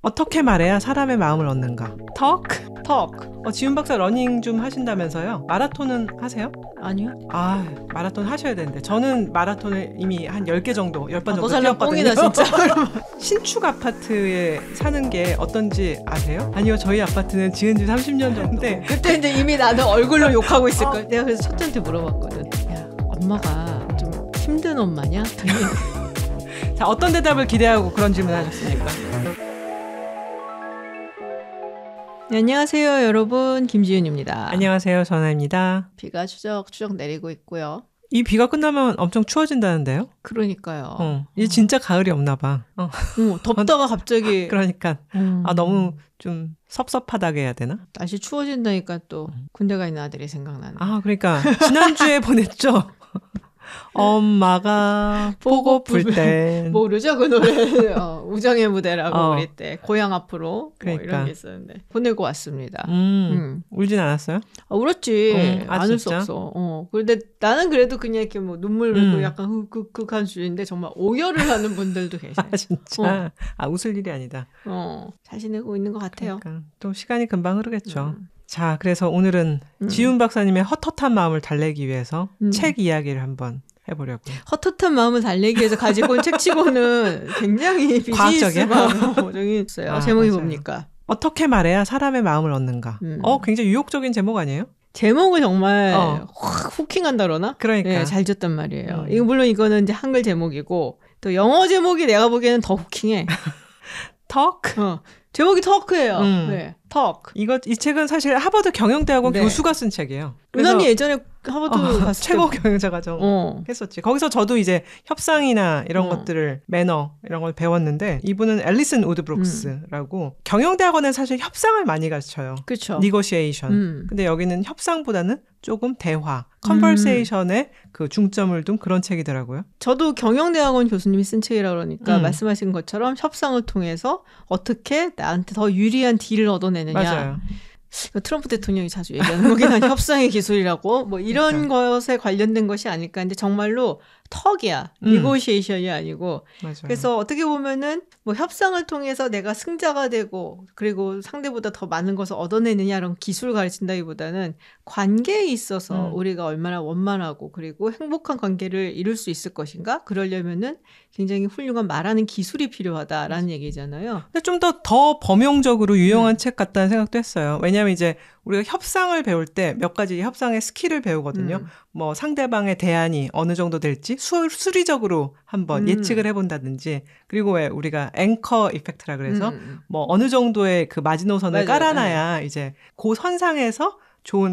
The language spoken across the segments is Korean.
어떻게 말해야 사람의 마음을 얻는가? Talk? 지훈 박사 러닝 좀 하신다면서요? 마라톤은 하세요? 아니요. 마라톤 하셔야 되는데 저는 마라톤을 이미 한 10개 정도 10번 정도 뛰었거든요. 뽕이다 진짜. 신축 아파트에 사는 게 어떤지 아세요? 아니요, 저희 아파트는 지은 지 30년 정도인데 그때 이제 이미 나는 얼굴로 욕하고 있을 거야. 내가 그래서 첫째한테 물어봤거든. 야, 엄마가 좀 힘든 엄마냐? 자, 어떤 대답을 기대하고 그런 질문 하셨습니까? 네, 안녕하세요 여러분, 김지윤입니다. 안녕하세요, 전화입니다. 비가 추적추적 내리고 있고요. 이 비가 끝나면 엄청 추워진다는데요? 그러니까요. 이제 진짜 가을이 없나 봐. 덥다가 갑자기 그러니까 너무 좀 섭섭하다게 해야 되나? 날씨 추워진다니까 또 군대 가 있는 아들이 생각나네. 그러니까 지난주에 보냈죠. 엄마가 보고플 땐 모르죠 그 노래. 우정의 무대라고 우리 때 고향 앞으로 그러니까. 이런 게 있었는데 보내고 왔습니다. 울진 않았어요? 울었지. 안 울 수 진짜? 없어. 그런데 나는 그래도 그냥 이렇게 뭐 눈물 흘리고 약간 흑흑흑한 주인데 정말 오열을 하는 분들도 계세요. 진짜? 웃을 일이 아니다. 잘 지내고 있는 것 같아요. 그러니까 또 시간이 금방 흐르겠죠. 자, 그래서 오늘은 지훈 박사님의 헛헛한 마음을 달래기 위해서 책 이야기를 한번 해보려고요. 헛헛한 마음을 달래기 위해서 가지고 온 책치고는 굉장히 비즈니스가 저기 있어요. 제목이 맞아요. 뭡니까? 어떻게 말해야 사람의 마음을 얻는가? 굉장히 유혹적인 제목 아니에요? 제목을 정말 확 후킹한다 그러나? 그러니까. 네, 잘 지었단 말이에요. 이거 물론 이거는 이제 한글 제목이고 또 영어 제목이 내가 보기에는 더 후킹해. Talk? 제목이 터크예요. 네, 터크. 이 책은 사실 하버드 경영대학원 교수가 쓴 책이에요. 은하님 예전에 하버드 갔을 최고 때 경영자 과정 했었지. 거기서 저도 이제 협상이나 이런 것들을 매너 이런 걸 배웠는데 이분은 앨리슨 우드브룩스라고 경영대학원에 사실 협상을 많이 가르쳐요. 그렇죠. 니고시에이션. 근데 여기는 협상보다는 조금 대화, 컨버세이션에 그 중점을 둔 그런 책이더라고요. 저도 경영대학원 교수님이 쓴 책이라 그러니까 말씀하신 것처럼 협상을 통해서 어떻게 나한테 더 유리한 딜을 얻어내느냐. 맞아요. 트럼프 대통령이 자주 얘기하는 거긴 한 협상의 기술이라고 뭐 이런 것에 관련된 것이 아닐까. 근데 정말로 턱이야. 니고시에이션이 아니고. 맞아요. 그래서 어떻게 보면은 뭐 협상을 통해서 내가 승자가 되고 그리고 상대보다 더 많은 것을 얻어내느냐 이런 기술을 가르친다기보다는 관계에 있어서 우리가 얼마나 원만하고 그리고 행복한 관계를 이룰 수 있을 것인가? 그러려면은 굉장히 훌륭한 말하는 기술이 필요하다라는 얘기잖아요. 근데 좀 더 범용적으로 유용한 책 같다는 생각도 했어요. 왜냐하면 이제 우리가 협상을 배울 때 몇 가지 협상의 스킬을 배우거든요. 뭐 상대방의 대안이 어느 정도 될지 수리적으로 한번 예측을 해본다든지, 그리고 왜 우리가 앵커 이펙트라 그래서 뭐 어느 정도의 그 마지노선을 깔아놔야 이제 그 선상에서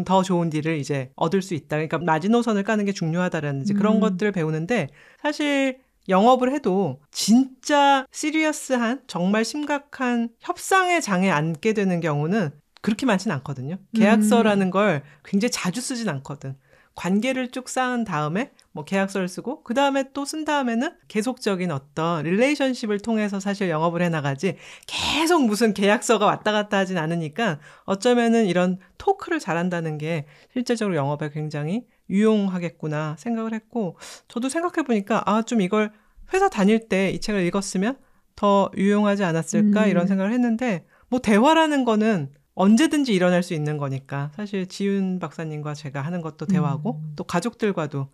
더 좋은 딜을 이제 얻을 수 있다. 그러니까 마지노선을 까는 게 중요하다라든지 그런 것들을 배우는데, 사실 영업을 해도 진짜 시리어스한 정말 심각한 협상의 장에 앉게 되는 경우는 그렇게 많진 않거든요. 계약서라는 걸 굉장히 자주 쓰진 않거든. 관계를 쭉 쌓은 다음에 뭐 계약서를 쓰고 그 다음에 또 쓴 다음에는 계속적인 어떤 릴레이션십을 통해서 사실 영업을 해나가지 계속 무슨 계약서가 왔다 갔다 하진 않으니까 어쩌면은 이런 토크를 잘한다는 게 실제적으로 영업에 굉장히 유용하겠구나 생각을 했고, 저도 생각해보니까 좀 이걸 회사 다닐 때 이 책을 읽었으면 더 유용하지 않았을까 이런 생각을 했는데, 뭐 대화라는 거는 언제든지 일어날 수 있는 거니까 사실 지윤 박사님과 제가 하는 것도 대화고 또 가족들과도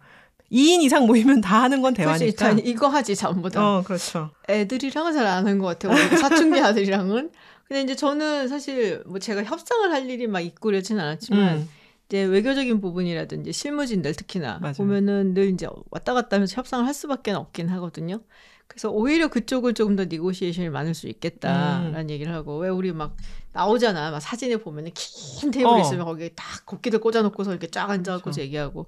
2인 이상 모이면 다 하는 건 대화니까. 그렇지, 이거 하지 전부 다. 그렇죠. 애들이랑은 잘 안 하는 것 같아요. 사춘기 아들이랑은. 근데 이제 저는 사실 뭐 제가 협상을 할 일이 막 있고 그러진 않았지만 이제 외교적인 부분이라든지 실무진들 특히나 맞아요. 보면은 늘 이제 왔다 갔다 하면서 협상을 할 수밖에 없긴 하거든요. 그래서 오히려 그쪽을 조금 더 니고시에이션이 많을 수 있겠다라는 얘기를 하고, 왜 우리 막 나오잖아. 막 사진에 보면은 긴 테이블 있으면 거기에 딱 국기들 꽂아놓고서 이렇게 쫙 앉아갖고 그렇죠. 얘기하고.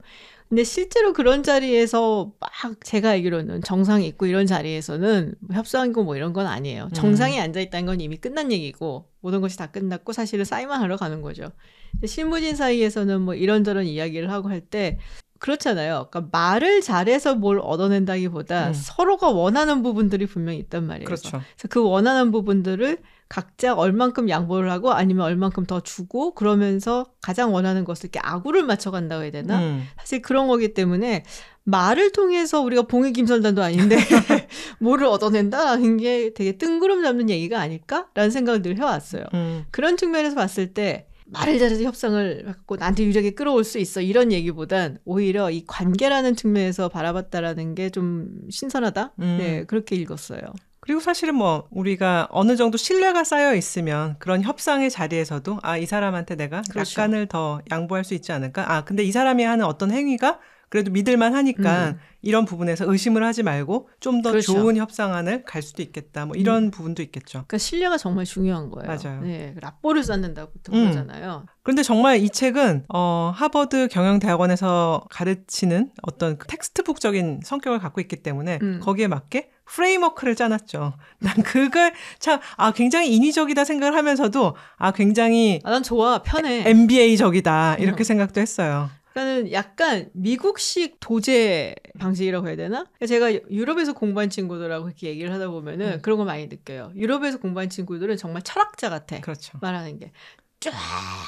근데 실제로 그런 자리에서 막 제가 알기로는 정상이 있고 이런 자리에서는 협상이고 뭐 이런 건 아니에요. 정상이 앉아있다는 건 이미 끝난 얘기고 모든 것이 다 끝났고 사실은 사인만 하러 가는 거죠. 근데 실무진 사이에서는 뭐 이런저런 이야기를 하고 할 때 그렇잖아요. 그러니까 말을 잘해서 뭘 얻어낸다기보다 서로가 원하는 부분들이 분명히 있단 말이에요. 그렇죠. 그래서 그 원하는 부분들을 각자 얼만큼 양보를 하고 아니면 얼만큼 더 주고 그러면서 가장 원하는 것을 이렇게 아구를 맞춰간다고 해야 되나? 사실 그런 거기 때문에 말을 통해서 우리가 봉해김선단도 아닌데 뭐를 얻어낸다라는 게 되게 뜬구름 잡는 얘기가 아닐까라는 생각을 늘 해왔어요. 그런 측면에서 봤을 때 말을 잘해서 협상을 갖고 나한테 유리하게 끌어올 수 있어 이런 얘기보단 오히려 이 관계라는 측면에서 바라봤다라는 게 좀 신선하다. 네, 그렇게 읽었어요. 그리고 사실은 뭐 우리가 어느 정도 신뢰가 쌓여 있으면 그런 협상의 자리에서도 아, 이 사람한테 내가 그렇죠. 약간을 더 양보할 수 있지 않을까? 아, 근데 이 사람이 하는 어떤 행위가 그래도 믿을만 하니까 이런 부분에서 의심을 하지 말고 좀 더 그렇죠. 좋은 협상안을 갈 수도 있겠다. 뭐 이런 부분도 있겠죠. 그러니까 신뢰가 정말 중요한 거예요. 맞아요. 네, 랍보를 쌓는다고 그런 거잖아요. 그런데 정말 이 책은 하버드 경영대학원에서 가르치는 어떤 그 텍스트북적인 성격을 갖고 있기 때문에 거기에 맞게 프레임워크를 짜놨죠. 난 그걸 참 굉장히 인위적이다 생각을 하면서도 굉장히 난 좋아, 편해. MBA적이다 이렇게 생각도 했어요. 그러니까는 약간 미국식 도제 방식이라고 해야 되나? 제가 유럽에서 공부한 친구들하고 이렇게 얘기를 하다 보면은 그런 거 많이 느껴요. 유럽에서 공부한 친구들은 정말 철학자 같아. 그렇죠. 말하는 게. 쫙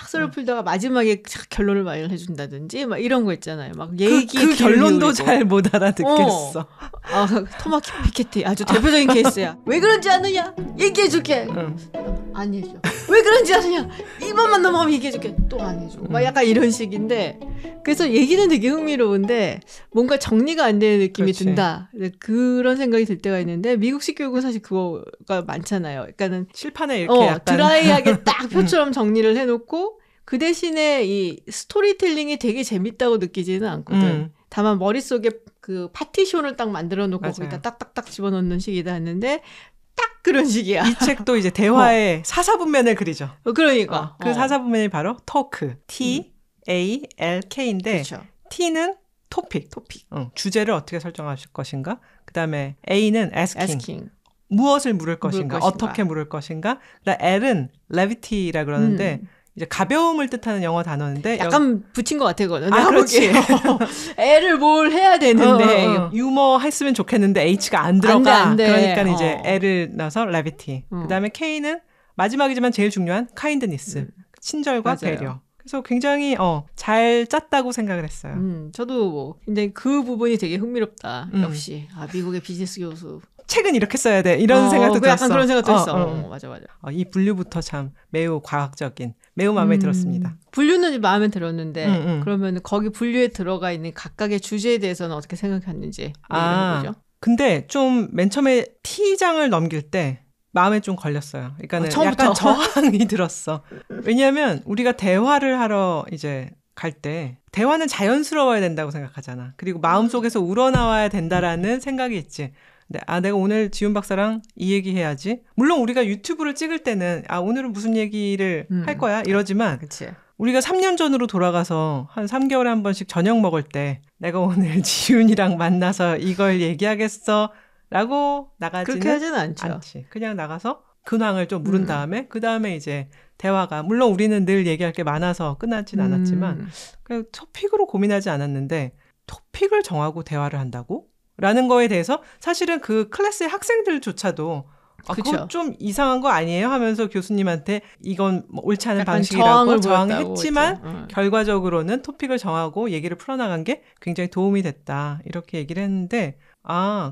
썰을 풀다가 마지막에 결론을 말해준다든지 막 이런 거 있잖아요. 막 얘기 그 결론도 잘 못 알아듣겠어. 토마 피케티 아주 대표적인 케이스야. 왜 그런지 아느냐? 얘기해줄게. 안 해줘. 왜 그런지 아느냐? 이번만 넘어가면 얘기해줄게. 또 안 해줘. 막 약간 이런 식인데 그래서 얘기는 되게 흥미로운데 뭔가 정리가 안 되는 느낌이 그렇지. 든다. 그런 생각이 들 때가 있는데 미국식 교육은 사실 그거가 많잖아요. 그러니까는 실판에 이렇게 약간 드라이하게 딱 표처럼 정리를 해놓고 그 대신에 이 스토리텔링이 되게 재밌다고 느끼지는 않거든. 다만 머릿속에 그 파티션을 딱 만들어 놓고 맞아요. 거기다 딱딱딱 집어넣는 식이다 했는데 딱 그런 식이야. 이 책도 이제 대화의 사사분면을 그리죠. 그러니까. 그 사사분면이 바로 토크, T-A-L-K인데 그렇죠. T는 토픽. 주제를 어떻게 설정하실 것인가? 그 다음에 A는 asking. 무엇을 물을 것인가? 어떻게 물을 것인가? 그다음 L은 levity라 그러는데 이제 가벼움을 뜻하는 영어 단어인데 약간 붙인 것 같아 그거는. 그렇지. 애를 뭘 해야 되는데 유머 했으면 좋겠는데 H가 안 들어가. 안 돼. 그러니까 이제 L을 넣어서 levity. 그다음에 K는 마지막이지만 제일 중요한 kindness. 친절과 맞아요. 배려. 그래서 굉장히 잘 짰다고 생각을 했어요. 저도 뭐 굉장히 그 부분이 되게 흥미롭다. 역시 미국의 비즈니스 교수. 책은 이렇게 써야 돼. 이런 생각도 들었어. 약간 그런 생각도 있어. 맞아. 이 분류부터 참 매우 과학적인, 매우 마음에 들었습니다. 분류는 마음에 들었는데 그러면 거기 분류에 들어가 있는 각각의 주제에 대해서는 어떻게 생각했는지 이런 거죠. 근데 좀 맨 처음에 T장을 넘길 때 마음에 좀 걸렸어요. 그러니까는 처음부터? 약간 저항이 들었어. 왜냐하면 우리가 대화를 하러 이제 갈 때 대화는 자연스러워야 된다고 생각하잖아. 그리고 마음속에서 우러나와야 된다라는 생각이 있지. 근데 내가 오늘 지훈 박사랑 이 얘기 해야지. 물론 우리가 유튜브를 찍을 때는 오늘은 무슨 얘기를 할 거야 이러지만 그치. 우리가 3년 전으로 돌아가서 한 3개월에 한 번씩 저녁 먹을 때 내가 오늘 지훈이랑 만나서 이걸 얘기하겠어 라고 나가지는 그렇게 하지는 않죠. 않지. 그냥 나가서 근황을 좀 물은 다음에 그 다음에 이제 대화가 물론 우리는 늘 얘기할 게 많아서 끝나진 않았지만 그냥 토픽으로 고민하지 않았는데 토픽을 정하고 대화를 한다고? 라는 거에 대해서 사실은 그 클래스의 학생들조차도 그거 좀 이상한 거 아니에요? 하면서 교수님한테 이건 뭐 옳지 않은 방식이라고 저항했지만 결과적으로는 토픽을 정하고 얘기를 풀어나간 게 굉장히 도움이 됐다. 이렇게 얘기를 했는데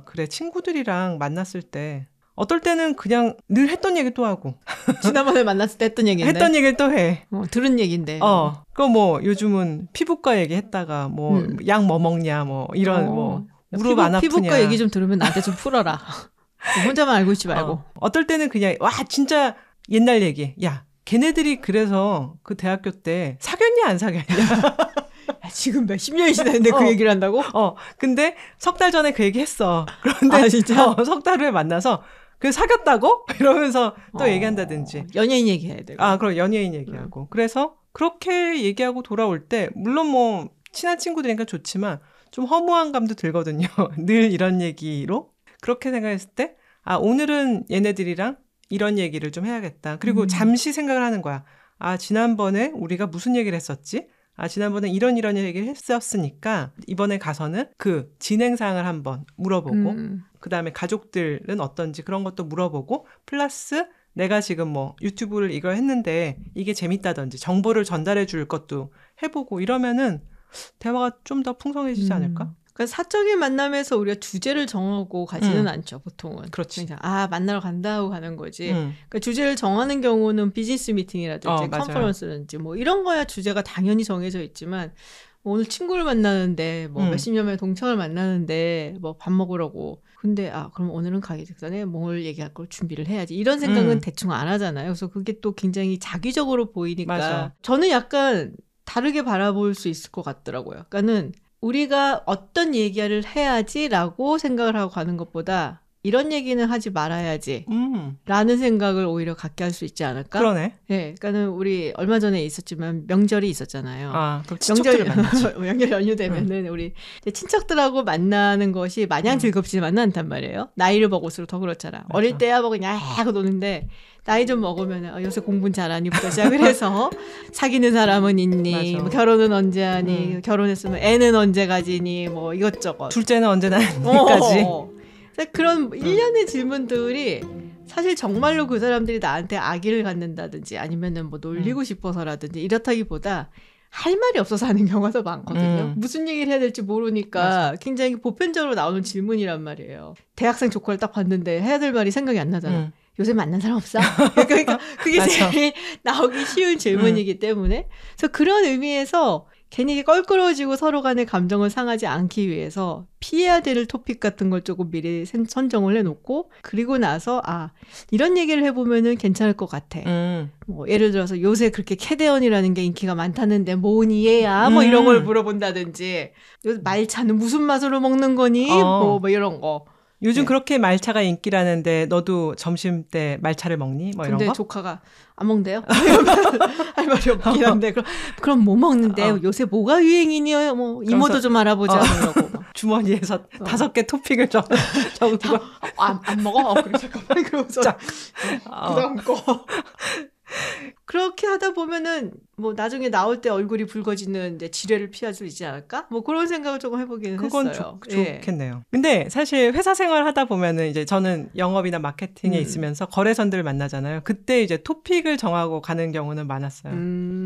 그래 친구들이랑 만났을 때 어떨 때는 그냥 늘 했던 얘기 또 하고 지난번에 만났을 때 했던 얘기인데 했던 얘기를 또 해. 들은 얘기인데. 그거 뭐 요즘은 피부과 얘기했다가 뭐 약 뭐 먹냐 뭐 이런 뭐 무릎 안 아프냐. 피부과 얘기 좀 들으면 나한테 좀 풀어라. 혼자만 알고 있지 말고. 어떨 때는 그냥 진짜 옛날 얘기. 야 걔네들이 그래서 그 대학교 때 사귀었냐 안 사귀었냐. 지금 몇십 년이 지났는데 그 얘기를 한다고? 근데 석 달 전에 그 얘기 했어. 그런데 진짜? 석 달 후에 만나서 그 사귀었다고? 이러면서 또 얘기한다든지. 연예인 얘기해야 되고. 그럼 연예인 얘기하고. 그래서 그렇게 얘기하고 돌아올 때 물론 뭐 친한 친구들이니까 좋지만 좀 허무한 감도 들거든요. 늘 이런 얘기로. 그렇게 생각했을 때 오늘은 얘네들이랑 이런 얘기를 좀 해야겠다. 그리고 잠시 생각을 하는 거야. 지난번에 우리가 무슨 얘기를 했었지? 지난번에 이런 얘기를 했었으니까 이번에 가서는 그 진행사항을 한번 물어보고 그 다음에 가족들은 어떤지 그런 것도 물어보고 플러스 내가 지금 뭐 유튜브를 이걸 했는데 이게 재밌다든지 정보를 전달해 줄 것도 해보고 이러면은 대화가 좀 더 풍성해지지 않을까? 그러니까 사적인 만남에서 우리가 주제를 정하고 가지는 않죠, 보통은. 그렇지. 그냥 만나러 간다 하고 가는 거지. 그러니까 주제를 정하는 경우는 비즈니스 미팅이라든지 컨퍼런스라든지 뭐 이런 거야 주제가 당연히 정해져 있지만 오늘 친구를 만나는데 뭐 몇십 년 만에 동창을 만나는데 뭐 밥 먹으라고. 근데 그럼 오늘은 가기 전에 뭘 얘기할 걸 준비를 해야지. 이런 생각은 대충 안 하잖아요. 그래서 그게 또 굉장히 자기적으로 보이니까 맞아. 저는 약간 다르게 바라볼 수 있을 것 같더라고요. 그러니까는 우리가 어떤 얘기를 해야지라고 생각을 하고 가는 것보다 이런 얘기는 하지 말아야지 라는 생각을 오히려 갖게 할 수 있지 않을까? 그러네. 네, 그러니까는 우리 얼마 전에 있었지만 명절이 있었잖아요. 그럼 친척들을 만나지. 명절 연휴 되면은 우리 친척들하고 만나는 것이 마냥 즐겁지만은 않단 말이에요. 나이를 먹을수록 더 그렇잖아. 맞아. 어릴 때야 뭐 그냥 하고 노는데 나이 좀 먹으면 요새 공부는 잘하니부터 시작을 해서 사귀는 사람은 있니? 뭐 결혼은 언제 하니? 결혼했으면 애는 언제 가지니? 뭐 이것저것. 둘째는 언제 낳니까지. 그런 일련의 질문들이 사실 정말로 그 사람들이 나한테 아기를 갖는다든지 아니면은 뭐 놀리고 싶어서라든지 이렇다기보다 할 말이 없어서 하는 경우가 더 많거든요. 무슨 얘기를 해야 될지 모르니까 맞아. 굉장히 보편적으로 나오는 질문이란 말이에요. 대학생 조커를 딱 봤는데 해야 될 말이 생각이 안 나잖아. 요새 만난 사람 없어? 그러니까 그게 제일 나오기 쉬운 질문이기 때문에 그래서 그런 의미에서 괜히 껄끄러워지고 서로 간의 감정을 상하지 않기 위해서 피해야 될 토픽 같은 걸 조금 미리 선정을 해놓고 그리고 나서 이런 얘기를 해보면은 괜찮을 것 같아. 뭐 예를 들어서 요새 그렇게 캐대언이라는 게 인기가 많다는데 뭐니 얘야? 뭐 이런 걸 물어본다든지 요새 말차는 무슨 맛으로 먹는 거니? 뭐 이런 거. 요즘 그렇게 말차가 인기라는데 너도 점심 때 말차를 먹니? 뭐 이런 거? 근데 조카가 안 먹는데요? 할 말이 없긴 한데 그럼 뭐 먹는데 요새 뭐가 유행이니? 뭐 이모도 좀 알아보자 이러고 주머니에서 5개 토픽을 적고 안 먹어? 그래 잠깐만 그러면서 그다음 거 그렇게 하다 보면은 뭐 나중에 나올 때 얼굴이 붉어지는 이제 지뢰를 피할 수 있지 않을까? 뭐 그런 생각을 조금 해보기는 그건 했어요. 좋겠네요. 근데 사실 회사 생활 하다 보면은 이제 저는 영업이나 마케팅에 있으면서 거래선들을 만나잖아요. 그때 이제 토픽을 정하고 가는 경우는 많았어요.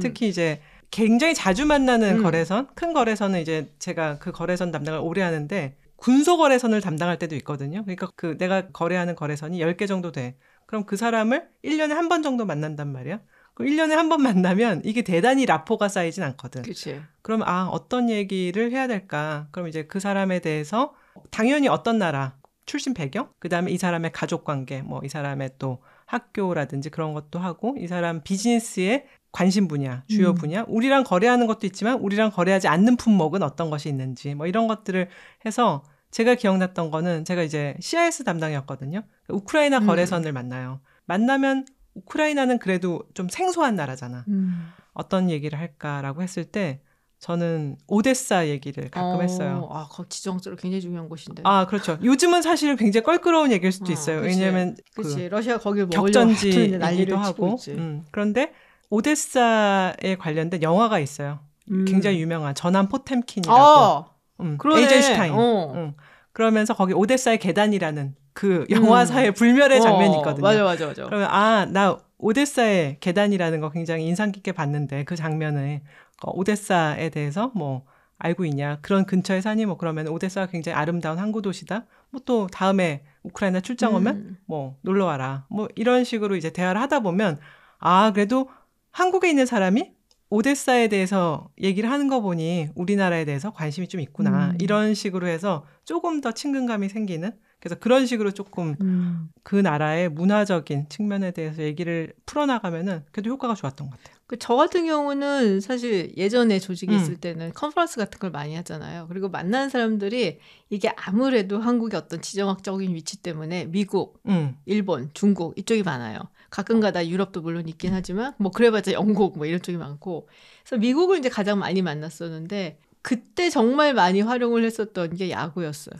특히 이제 굉장히 자주 만나는 거래선, 큰 거래선은 이제 제가 그 거래선 담당을 오래 하는데 군소 거래선을 담당할 때도 있거든요. 그러니까 내가 거래하는 거래선이 10개 정도 돼. 그럼 그 사람을 1년에 한 번 정도 만난단 말이야. 그럼 1년에 한 번 만나면 이게 대단히 라포가 쌓이진 않거든. 그치. 그럼 어떤 얘기를 해야 될까? 그럼 이제 그 사람에 대해서 당연히 어떤 나라, 출신 배경, 그다음에 이 사람의 가족 관계, 뭐 이 사람의 또 학교라든지 그런 것도 하고 이 사람 비즈니스의 관심 분야, 주요 분야, 우리랑 거래하는 것도 있지만 우리랑 거래하지 않는 품목은 어떤 것이 있는지 뭐 이런 것들을 해서 제가 기억났던 거는 제가 이제 CIS 담당이었거든요. 우크라이나 거래선을 만나요. 만나면 우크라이나는 그래도 좀 생소한 나라잖아. 어떤 얘기를 할까라고 했을 때 저는 오데사 얘기를 가끔 했어요. 그 지정적으로 굉장히 중요한 곳인데. 그렇죠. 요즘은 사실은 굉장히 껄끄러운 얘기일 수도 있어요. 그치. 왜냐하면 그치. 러시아 거길 격전지이기도 하고. 그런데 오데사에 관련된 영화가 있어요. 굉장히 유명한 전함 포템킨이라고. 에이젠슈타인. 그러면서 거기 오데사의 계단이라는 그 영화사의 불멸의 장면이 있거든요. 맞아. 그러면 나 오데사의 계단이라는 거 굉장히 인상 깊게 봤는데 그 장면을 오데사에 대해서 뭐 알고 있냐? 그런 근처에 사니? 뭐 그러면 오데사가 굉장히 아름다운 항구 도시다. 뭐 또 다음에 우크라이나 출장 오면 뭐 놀러 와라. 뭐 이런 식으로 이제 대화를 하다 보면 그래도 한국에 있는 사람이 오데사에 대해서 얘기를 하는 거 보니 우리나라에 대해서 관심이 좀 있구나. 이런 식으로 해서 조금 더 친근감이 생기는. 그래서 그런 식으로 조금 그 나라의 문화적인 측면에 대해서 얘기를 풀어나가면은 그래도 효과가 좋았던 것 같아요. 저 같은 경우는 사실 예전에 조직에 있을 때는 컨퍼런스 같은 걸 많이 하잖아요. 그리고 만나는 사람들이 이게 아무래도 한국의 어떤 지정학적인 위치 때문에 미국, 일본, 중국 이쪽이 많아요. 가끔가다 유럽도 물론 있긴 하지만 뭐 그래봤자 영국 뭐 이런 쪽이 많고 그래서 미국을 이제 가장 많이 만났었는데 그때 정말 많이 활용을 했었던 게 야구였어요.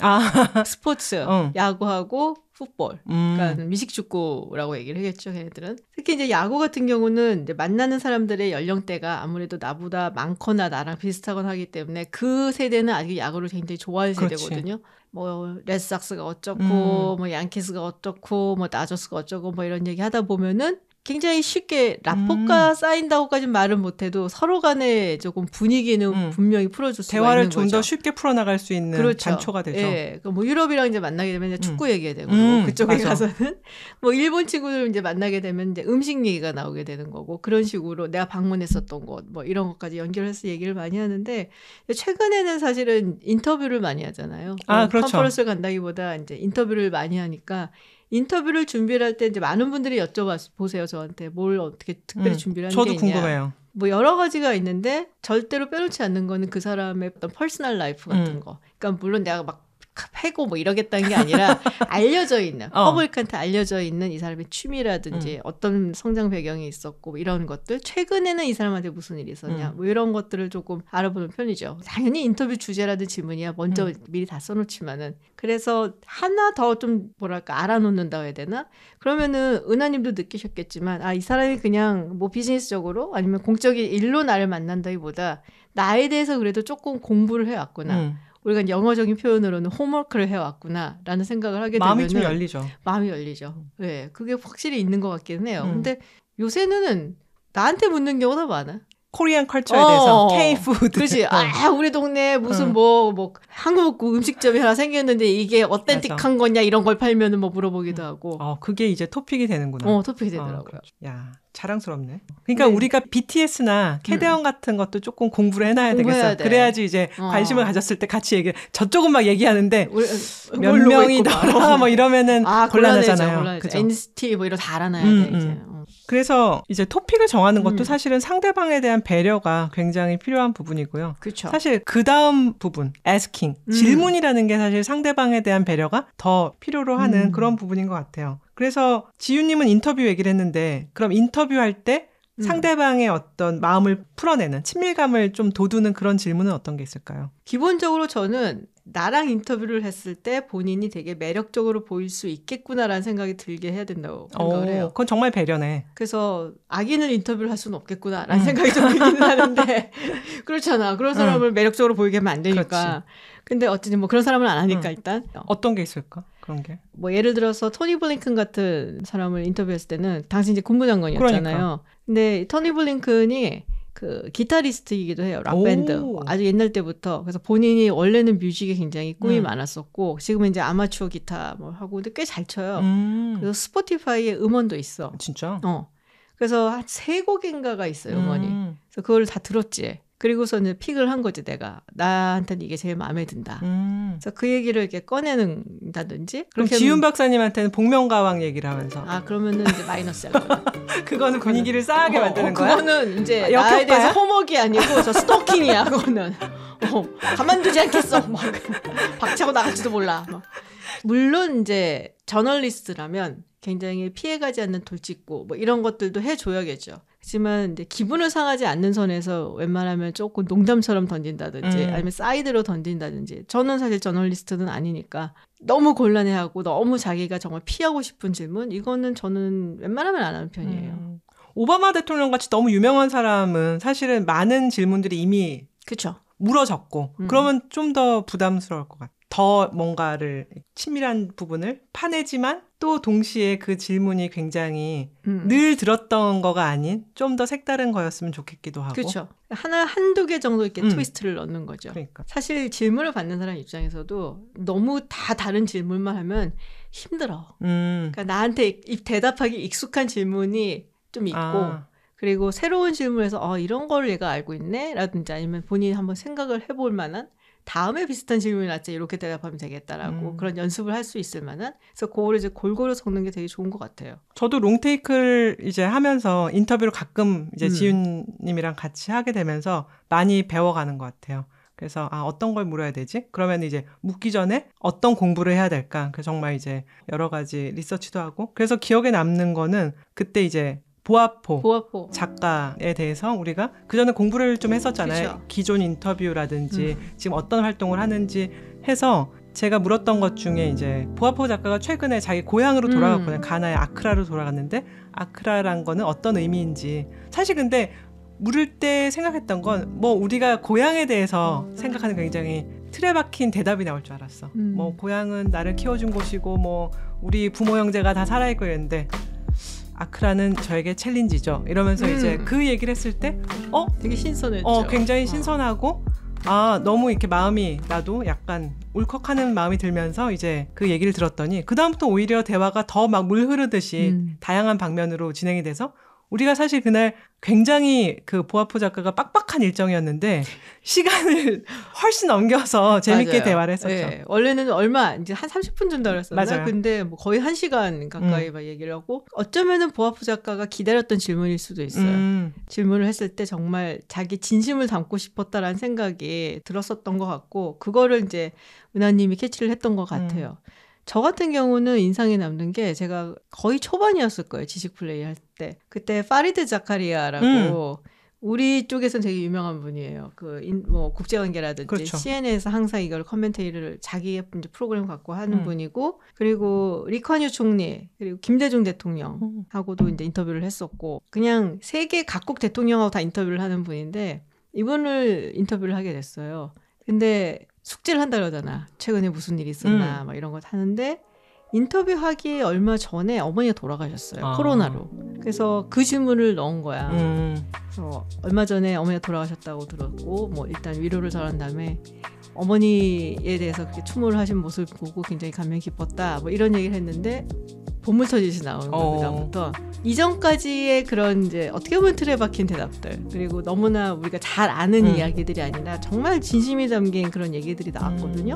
스포츠, 야구하고 풋볼, 그러니까 미식축구라고 얘기를 하겠죠, 걔네들은. 특히 이제 야구 같은 경우는 이제 만나는 사람들의 연령대가 아무래도 나보다 많거나 나랑 비슷하거나 하기 때문에 그 세대는 아직 야구를 굉장히 좋아하는 세대거든요. 뭐 레드삭스가 어쩌고, 뭐 양키스가 어쩌고, 뭐 다저스가 어쩌고, 뭐 이런 얘기 하다 보면은 굉장히 쉽게 라포가 쌓인다고까지는 말은 못해도 서로 간에 조금 분위기는 분명히 풀어줄 수가 대화를 있는 좀 거죠. 더 쉽게 풀어나갈 수 있는 그렇죠. 단초가 되죠. 예. 뭐 유럽이랑 이제 만나게 되면 이제 축구 얘기가 되고 그쪽에 맞아. 가서는 뭐 일본 친구들 이제 만나게 되면 이제 음식 얘기가 나오게 되는 거고 그런 식으로 내가 방문했었던 곳 뭐 이런 것까지 연결해서 얘기를 많이 하는데 최근에는 사실은 인터뷰를 많이 하잖아요. 그렇죠. 컨퍼런스를 간다기보다 이제 인터뷰를 많이 하니까 인터뷰를 준비를 할 때 이제 많은 분들이 여쭤보세요 저한테 뭘 어떻게 특별히 준비를 하는 게 있냐. 저도 궁금해요. 뭐 여러 가지가 있는데 절대로 빼놓지 않는 거는 그 사람의 어떤 퍼스널 라이프 같은 거. 그러니까 물론 내가 막 패고 뭐 이러겠다는 게 아니라 알려져 있는 퍼블릭한테 알려져 있는 이 사람의 취미라든지 어떤 성장 배경이 있었고 뭐 이런 것들 최근에는 이 사람한테 무슨 일이 있었냐 뭐 이런 것들을 조금 알아보는 편이죠. 당연히 인터뷰 주제라든 질문이야 먼저 미리 다 써놓지만은 그래서 하나 더 좀 뭐랄까 알아놓는다고 해야 되나? 그러면은 은하님도 느끼셨겠지만 이 사람이 그냥 뭐 비즈니스적으로 아니면 공적인 일로 나를 만난다기보다 나에 대해서 그래도 조금 공부를 해왔구나. 우리가 영어적인 표현으로는 홈워크를 해왔구나라는 생각을 하게 되면 마음이 좀 열리죠. 마음이 열리죠. 네, 그게 확실히 있는 것 같기는 해요. 근데 요새는 나한테 묻는 경우가 많아. 코리안 컬처에 대해서 K-푸드. 그렇지. 우리 동네에 무슨 뭐 한국 음식점이 하나 생겼는데 이게 어텐틱한 거냐 이런 걸 팔면은 뭐 물어보기도 하고. 그게 이제 토픽이 되는구나. 토픽이 되더라고요. 그렇죠. 야, 자랑스럽네. 그러니까 우리가 BTS나 캐대원 같은 것도 조금 공부를 해놔야 되겠어. 그래야지 이제 관심을 가졌을 때 같이 얘기. 저쪽은 막 얘기하는데 몇 명이더라 뭐 이러면은 곤란하잖아요. 그죠? NCT 뭐 이런 다 알아놔야 돼 이제. 그래서 이제 토픽을 정하는 것도 사실은 상대방에 대한 배려가 굉장히 필요한 부분이고요. 그쵸. 사실 그 다음 부분, asking, 질문이라는 게 사실 상대방에 대한 배려가 더 필요로 하는 그런 부분인 것 같아요. 그래서 지윤님은 인터뷰 얘기를 했는데 그럼 인터뷰할 때 상대방의 어떤 마음을 풀어내는 친밀감을 좀 돋우는 그런 질문은 어떤 게 있을까요? 기본적으로 저는 나랑 인터뷰를 했을 때 본인이 되게 매력적으로 보일 수 있겠구나라는 생각이 들게 해야 된다고 생각을 해요. 그건 정말 배려네. 그래서 악인을 인터뷰를 할 수는 없겠구나라는 생각이 좀 들기는 하는데 그렇잖아. 그런 사람을 매력적으로 보이게 하면 안 되니까. 그렇지. 근데 어쨌든 뭐 그런 사람은 안 하니까 일단. 어떤 게 있을까? 그런 게. 뭐 예를 들어서 토니 블링컨 같은 사람을 인터뷰했을 때는 당시 이제 국무장관이었잖아요. 그러니까. 근데 토니 블링컨이 그 기타리스트이기도 해요. 락밴드. 아주 옛날 때부터. 그래서 본인이 원래는 뮤직에 굉장히 꿈이 많았었고 지금은 이제 아마추어 기타 뭐 하고 근데 꽤 잘 쳐요. 그래서 스포티파이에 음원도 있어. 진짜? 그래서 한 3곡인가가 있어요. 음원이. 그래서 그걸 다 들었지. 그리고서는 픽을 한 거지 내가. 나한테는 이게 제일 마음에 든다. 그래서 그 얘기를 이렇게 꺼내는다든지. 그럼 지윤 박사님한테는 복면가왕 얘기를 하면서. 그러면은 이제 마이너스야. 그거는 분위기를 싸하게 만드는 거야? 그거는 이제 나에 대해서 호목이 아니고 저 스토킹이야. 그거는. 가만두지 않겠어. 막 박차고 나갈지도 몰라. 막. 물론 이제 저널리스트라면 굉장히 피해가지 않는 돌직구 뭐 이런 것들도 해줘야겠죠. 하지만 이제 기분을 상하지 않는 선에서 웬만하면 조금 농담처럼 던진다든지 아니면 사이드로 던진다든지 저는 사실 저널리스트는 아니니까 너무 곤란해하고 너무 자기가 정말 피하고 싶은 질문 이거는 저는 웬만하면 안 하는 편이에요. 오바마 대통령 같이 너무 유명한 사람은 사실은 많은 질문들이 이미 그쵸. 물어졌고 그러면 좀 더 부담스러울 것 같아요. 더 뭔가를 친밀한 부분을 파내지만 또 동시에 그 질문이 굉장히 늘 들었던 거가 아닌 좀 더 색다른 거였으면 좋겠기도 하고. 그렇죠. 한두 개 정도 이렇게 트위스트를 넣는 거죠. 그러니까. 사실 질문을 받는 사람 입장에서도 너무 다 다른 질문만 하면 힘들어. 그러니까 나한테 대답하기 익숙한 질문이 좀 있고 그리고 새로운 질문에서 이런 걸 얘가 알고 있네? 라든지 아니면 본인이 한번 생각을 해볼 만한 다음에 비슷한 질문이 났지 이렇게 대답하면 되겠다라고 그런 연습을 할 수 있을 만한 그래서 그거를 이제 골고루 섞는 게 되게 좋은 것 같아요. 저도 롱테이크를 이제 하면서 인터뷰를 가끔 이제 지윤님이랑 같이 하게 되면서 많이 배워가는 것 같아요. 그래서 어떤 걸 물어야 되지? 그러면 이제 묻기 전에 어떤 공부를 해야 될까? 그래서 정말 이제 여러 가지 리서치도 하고 그래서 기억에 남는 거는 그때 이제 보아포 작가에 대해서 우리가 그전에 공부를 좀 했었잖아요. 그쵸. 기존 인터뷰라든지 지금 어떤 활동을 하는지 해서 제가 물었던 것 중에 이제 보아포 작가가 최근에 자기 고향으로 돌아갔거든요. 가나의 아크라로 돌아갔는데 아크라란 거는 어떤 의미인지 사실 근데 물을 때 생각했던 건 뭐 우리가 고향에 대해서 생각하는 굉장히 틀에 박힌 대답이 나올 줄 알았어. 뭐 고향은 나를 키워준 곳이고 뭐 우리 부모 형제가 다 살아있고 이랬는데 아크라는 저에게 챌린지죠. 이러면서 이제 그 얘기를 했을 때 되게 신선했죠. 굉장히 신선하고 너무 이렇게 마음이 나도 약간 울컥하는 마음이 들면서 이제 그 얘기를 들었더니 그다음부터 오히려 대화가 더 막 물 흐르듯이 다양한 방면으로 진행이 돼서 우리가 사실 그날 굉장히 그 보아포 작가가 빡빡한 일정이었는데 시간을 훨씬 넘겨서 재밌게 맞아요. 대화를 했었죠. 네. 원래는 이제 한 30분 정도 그랬었나? 맞아요. 근데 뭐 거의 1시간 가까이 막 얘기를 하고 어쩌면은 보아포 작가가 기다렸던 질문일 수도 있어요. 질문을 했을 때 정말 자기 진심을 담고 싶었다라는 생각이 들었었던 것 같고 그거를 이제 은하님이 캐치를 했던 것 같아요. 저 같은 경우는 인상에 남는 게 제가 거의 초반이었을 거예요. 지식 플레이 할 때. 그때 파리드 자카리아라고 우리 쪽에서는 되게 유명한 분이에요. 뭐 국제관계라든지 그렇죠. CNN에서 항상 이걸 커멘테이를 자기 프로그램 갖고 하는 분이고 그리고 리커뉴 총리 그리고 김대중 대통령하고도 이제 인터뷰를 했었고 그냥 세계 각국 대통령하고 다 인터뷰를 하는 분인데 이분을 인터뷰를 하게 됐어요. 근데 숙제를 한다 그러잖아. 최근에 무슨 일이 있었나 막 이런 거 하는데 인터뷰하기 얼마 전에 어머니가 돌아가셨어요. 코로나로. 그래서 그 질문을 넣은 거야. 그래서 얼마 전에 어머니가 돌아가셨다고 들었고 뭐 일단 위로를 전한 다음에 어머니에 대해서 그렇게 추모를 하신 모습을 보고 굉장히 감명 깊었다. 뭐 이런 얘기를 했는데 본물 터지듯이 나오는 거예요. 그다음부터 이전까지의 그런 이제 어떻게 보면 틀에 박힌 대답들 그리고 너무나 우리가 잘 아는 이야기들이 아니라 정말 진심이 담긴 그런 얘기들이 나왔거든요.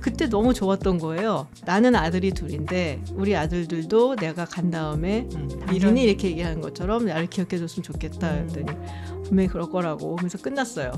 그때 너무 좋았던 거예요. 나는 아들이 둘인데 우리 아들들도 내가 간 다음에 당연히 이렇게 얘기하는 것처럼 나를 기억해줬으면 좋겠다 했더니 분명히 그럴 거라고 하면서 끝났어요.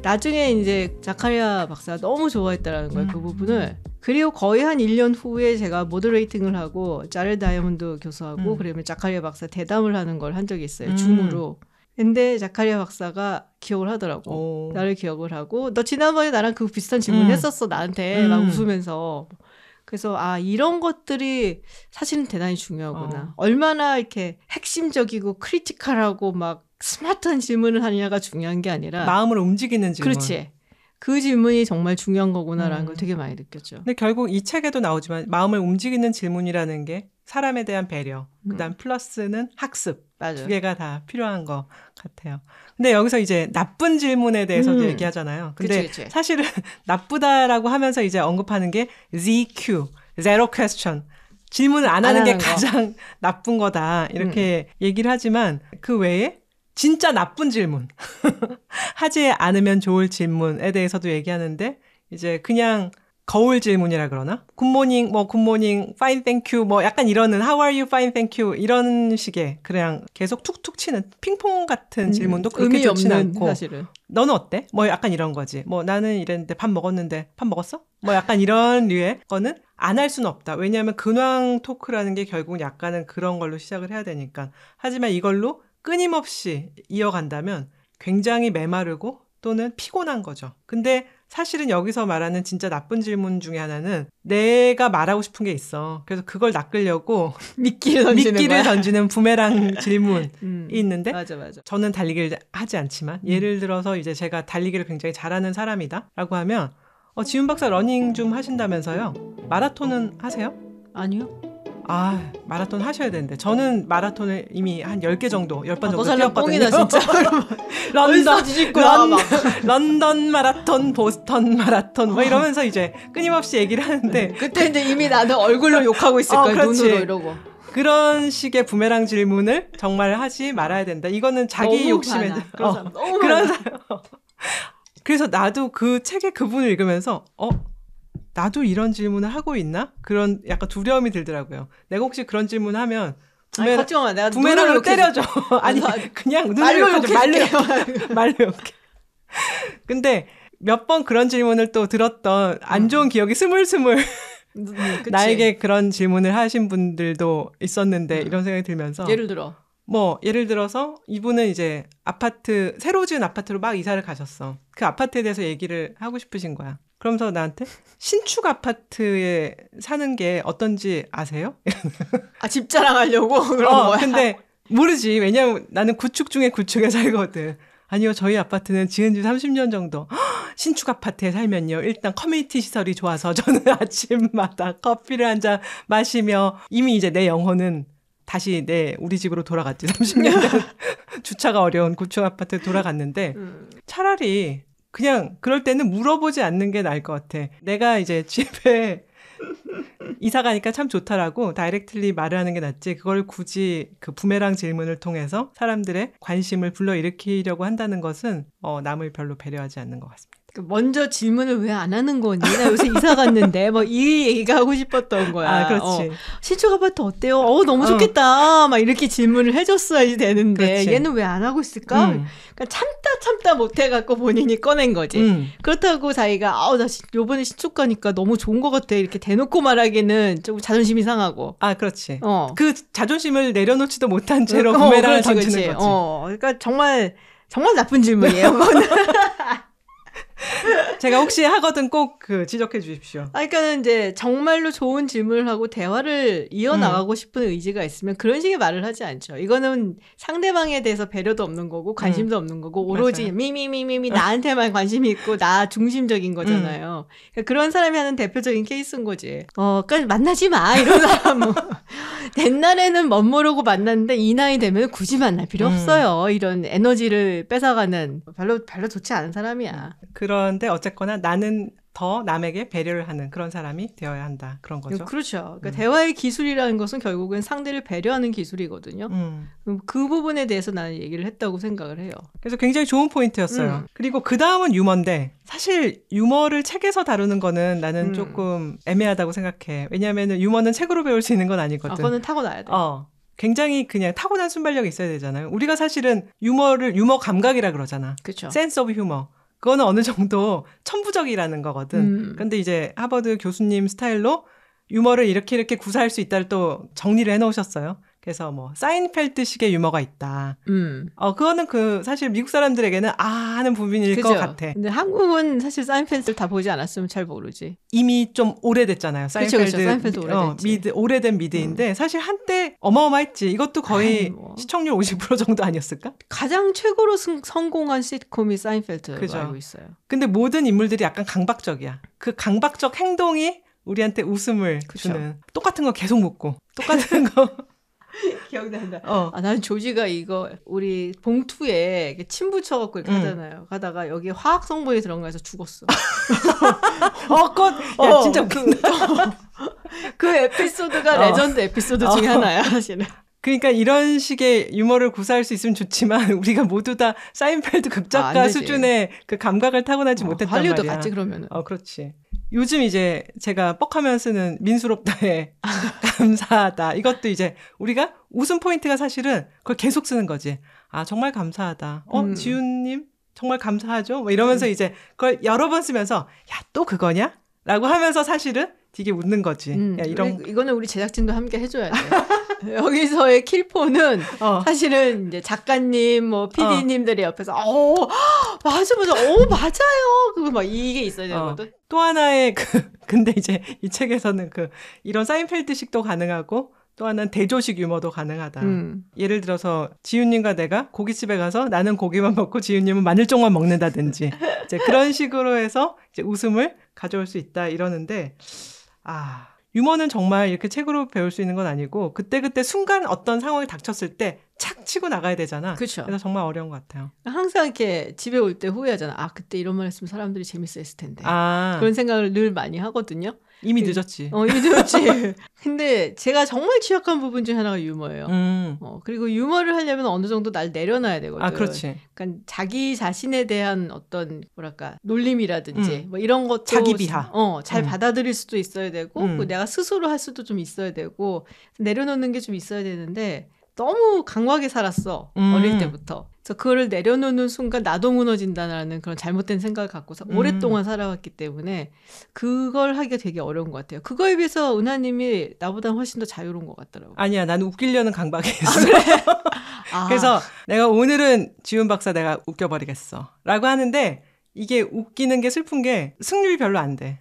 나중에 이제 자카리아 박사가 너무 좋아했다라는 거예요. 그 부분을. 그리고 거의 한 1년 후에 제가 모더레이팅을 하고 자렐 다이아몬드 교수하고 그러면 자카리아 박사 대담을 하는 걸 한 적이 있어요. 줌으로. 근데 자카리아 박사가 기억을 하더라고. 나를 기억을 하고 너 지난번에 나랑 그 비슷한 질문 했었어 나한테 막 웃으면서. 그래서 이런 것들이 사실은 대단히 중요하구나. 얼마나 이렇게 핵심적이고 크리티컬하고 막 스마트한 질문을 하느냐가 중요한 게 아니라 마음을 움직이는 질문. 그렇지. 그 질문이 정말 중요한 거구나라는 걸 되게 많이 느꼈죠. 근데 결국 이 책에도 나오지만 마음을 움직이는 질문이라는 게 사람에 대한 배려, 그다음 플러스는 학습. 맞아. 두 개가 다 필요한 것 같아요. 근데 여기서 이제 나쁜 질문에 대해서도 얘기하잖아요. 근데 그치. 사실은 나쁘다라고 하면서 이제 언급하는 게 ZQ, Zero Question. 질문을 안 하는 게 가장 나쁜 거다. 이렇게 얘기를 하지만 그 외에 진짜 나쁜 질문. 하지 않으면 좋을 질문에 대해서도 얘기하는데 이제 그냥 거울 질문이라 그러나? 굿모닝, fine, thank you, 약간 이러는 how are you, fine, thank you 이런 식의 그냥 계속 툭툭 치는 핑퐁 같은 질문도 그렇게 좋진 않고 사실은. 너는 어때? 약간 이런 거지. 나는 이랬는데 밥 먹었는데 밥 먹었어? 약간 이런 류의 거는 안 할 수는 없다. 왜냐하면 근황 토크라는 게 결국 약간은 그런 걸로 시작을 해야 되니까. 하지만 이걸로 끊임없이 이어간다면 굉장히 메마르고 또는 피곤한 거죠. 근데 사실은 여기서 말하는 진짜 나쁜 질문 중에 하나는 내가 말하고 싶은 게 있어. 그래서 그걸 낚으려고 미끼를 던지는 부메랑 질문이 있는데 맞아. 저는 달리기를 하지 않지만 예를 들어서 이제 제가 달리기를 굉장히 잘하는 사람이다 라고 하면 지훈 박사 러닝 좀 하신다면서요. 마라톤은 하세요? 아니요. 마라톤 하셔야 되는데 저는 마라톤을 이미 한 10개 정도 10번 정도 뛰었거든요. 뽕이다 진짜. 런던 마라톤, 보스턴 마라톤 이러면서 이제 끊임없이 얘기를 하는데 그때 이제 이미 나는 얼굴로 욕하고 있을 거야. 눈으로 이러고. 그런 식의 부메랑 질문을 정말 하지 말아야 된다. 이거는 자기 욕심에 그런 사람. 그래서 나도 그 책의 그 부분을 읽으면서 나도 이런 질문을 하고 있나? 그런 약간 두려움이 들더라고요. 내가 혹시 그런 질문을 하면 부메랑으로 때려줘. 아니 그냥 말로 욕해. 말로 욕해. 근데 몇 번 그런 질문을 또 들었던 안 좋은 기억이 스물스물 나에게 그런 질문을 하신 분들도 있었는데 이런 생각이 들면서 예를 들어서 이분은 이제 새로 지은 아파트로 막 이사를 가셨어. 그 아파트에 대해서 얘기를 하고 싶으신 거야. 그러면서 나한테 신축 아파트에 사는 게 어떤지 아세요? 집 자랑하려고 그런 거야? 근데 모르지. 왜냐면 나는 구축 중에 구축에 살거든. 아니요, 저희 아파트는 지은 지 30년 정도. 신축 아파트에 살면요. 일단 커뮤니티 시설이 좋아서 저는 아침마다 커피를 한 잔 마시며 이미 이제 내 영혼은 다시 우리 집으로 돌아갔지. 30년 전 주차가 어려운 고층 아파트에 돌아갔는데 차라리 그냥 그럴 때는 물어보지 않는 게 나을 것 같아. 내가 이제 집에 이사 가니까 참 좋다라고 다이렉트리 말을 하는 게 낫지. 그걸 굳이 그 부메랑 질문을 통해서 사람들의 관심을 불러일으키려고 한다는 것은 남을 별로 배려하지 않는 것 같습니다. 먼저 질문을 왜 안 하는 거니? 나 요새 이사 갔는데 뭐 이 얘기가 하고 싶었던 거야. 아, 그렇지. 신축 아파트 어때요? 너무 좋겠다. 막 이렇게 질문을 해줬어야지 되는데 그렇지. 얘는 왜 안 하고 있을까? 그러니까 참다 못해갖고 본인이 꺼낸 거지. 그렇다고 자기가 나 요번에 신축 가니까 너무 좋은 것 같아. 이렇게 대놓고 말하기는 좀 자존심이 상하고. 아, 그렇지. 그 자존심을 내려놓지도 못한 채로 그렇지, 부메랑을 던지는 그렇지. 거지. 그러니까 정말 나쁜 질문이에요. 그거는. 제가 혹시 하거든 꼭 지적해 주십시오. 그러니까 이제 정말로 좋은 질문을 하고 대화를 이어나가고 싶은 의지가 있으면 그런 식의 말을 하지 않죠. 이거는 상대방에 대해서 배려도 없는 거고 관심도 없는 거고 오로지 미미미미미 나한테만 관심이 있고 나 중심적인 거잖아요. 그러니까 그런 사람이 하는 대표적인 케이스인 거지. 그러니까 만나지 마 이런 사람. 옛날에는 멋모르고 만났는데 이 나이 되면 굳이 만날 필요 없어요. 이런 에너지를 뺏어가는 별로 좋지 않은 사람이야. 그런데 어쨌거나 나는 더 남에게 배려를 하는 그런 사람이 되어야 한다. 그런 거죠. 그렇죠. 그러니까 대화의 기술이라는 것은 결국은 상대를 배려하는 기술이거든요. 그 부분에 대해서 나는 얘기를 했다고 생각을 해요. 그래서 굉장히 좋은 포인트였어요. 그리고 그 다음은 유머인데 사실 유머를 책에서 다루는 거는 나는 조금 애매하다고 생각해. 왜냐하면 유머는 책으로 배울 수 있는 건 아니거든. 그거는 타고나야 돼. 굉장히 그냥 타고난 순발력이 있어야 되잖아요. 우리가 사실은 유머 감각이라 그러잖아. 그렇죠. 센스 오브 휴머. 그거는 어느 정도 천부적이라는 거거든. 근데 이제 하버드 교수님 스타일로 유머를 이렇게 구사할 수 있다를 또 정리를 해놓으셨어요. 그래서 뭐 사인펠트식의 유머가 있다. 그거는 사실 미국 사람들에게는 하는 부분일 것 같아. 근데 한국은 사실 사인펠트를 다 보지 않았으면 잘 모르지. 이미 좀 오래됐잖아요. 사인펠트, 사인펠트 오래됐지. 오래된 미드인데 사실 한때 어마어마했지. 이것도 거의 시청률 50% 정도 아니었을까? 가장 최고로 성공한 시트콤이 사인펠트로 알고 있어요. 근데 모든 인물들이 약간 강박적이야. 그 강박적 행동이 우리한테 웃음을 주는. 똑같은 거 계속 묻고 똑같은 거. 기억난다. 나는 조지가 이거 우리 봉투에 침 붙여갖고 이렇게 하잖아요. 가다가 여기 화학 성분이 들어가서 죽었어. 진짜 웃긴다. 그 에피소드가 레전드 에피소드 중에 하나야, 사실은. 그러니까 이런 식의 유머를 구사할 수 있으면 좋지만 우리가 모두 다 사인펠드 극작가 수준의 그 감각을 타고나지 못했단 말이야. 할리우드 같지 그러면은. 그렇지. 요즘 이제 제가 뻑하면 쓰는 민수롭다에 감사하다. 이것도 이제 우리가 웃음 포인트가 사실은 그걸 계속 쓰는 거지. 정말 감사하다. 지훈님 정말 감사하죠. 뭐 이러면서 이제 그걸 여러 번 쓰면서 또 그거냐? 라고 하면서 사실은 되게 웃는 거지. 이거는 우리 제작진도 함께 해줘야 돼. 여기서의 킬포는 사실은 이제 작가님, PD님들이 옆에서 맞아, 맞아요. 그거 막 이게 있어야 되거든. 또 하나의 근데 이제 이 책에서는 이런 사인펠트식도 가능하고 또 하나는 대조식 유머도 가능하다. 예를 들어서 지훈님과 내가 고깃집에 가서 나는 고기만 먹고 지훈님은 마늘종만 먹는다든지 이제 그런 식으로 해서 이제 웃음을 가져올 수 있다 이러는데 유머는 정말 이렇게 책으로 배울 수 있는 건 아니고 그때그때 순간 어떤 상황이 닥쳤을 때 착 치고 나가야 되잖아. 그쵸. 그래서 정말 어려운 것 같아요. 항상 이렇게 집에 올 때 후회하잖아. 그때 이런 말 했으면 사람들이 재밌어 했을 텐데. 그런 생각을 늘 많이 하거든요. 이미 늦었지. 이미 늦었지. 근데 제가 정말 취약한 부분 중에 하나가 유머예요. 그리고 유머를 하려면 어느 정도 날 내려놔야 되거든. 그렇지. 그러니까 자기 자신에 대한 어떤 놀림이라든지 뭐 이런 것도 자기 비하. 잘 받아들일 수도 있어야 되고 내가 스스로 할 수도 좀 있어야 되고 내려놓는 게 좀 있어야 되는데 너무 강하게 살았어. 어릴 때부터. 그래서 그거를 내려놓는 순간 나도 무너진다는 그런 잘못된 생각을 갖고서 오랫동안 살아왔기 때문에 그걸 하기가 되게 어려운 것 같아요. 그거에 비해서 은하님이 나보다 훨씬 더 자유로운 것 같더라고요. 아니야. 나는 웃기려는 강박이 있어. 그래? 그래서 내가 오늘은 지훈 박사 내가 웃겨버리겠어. 라고 하는데 이게 웃기는 게 슬픈 게 승률이 별로 안 돼.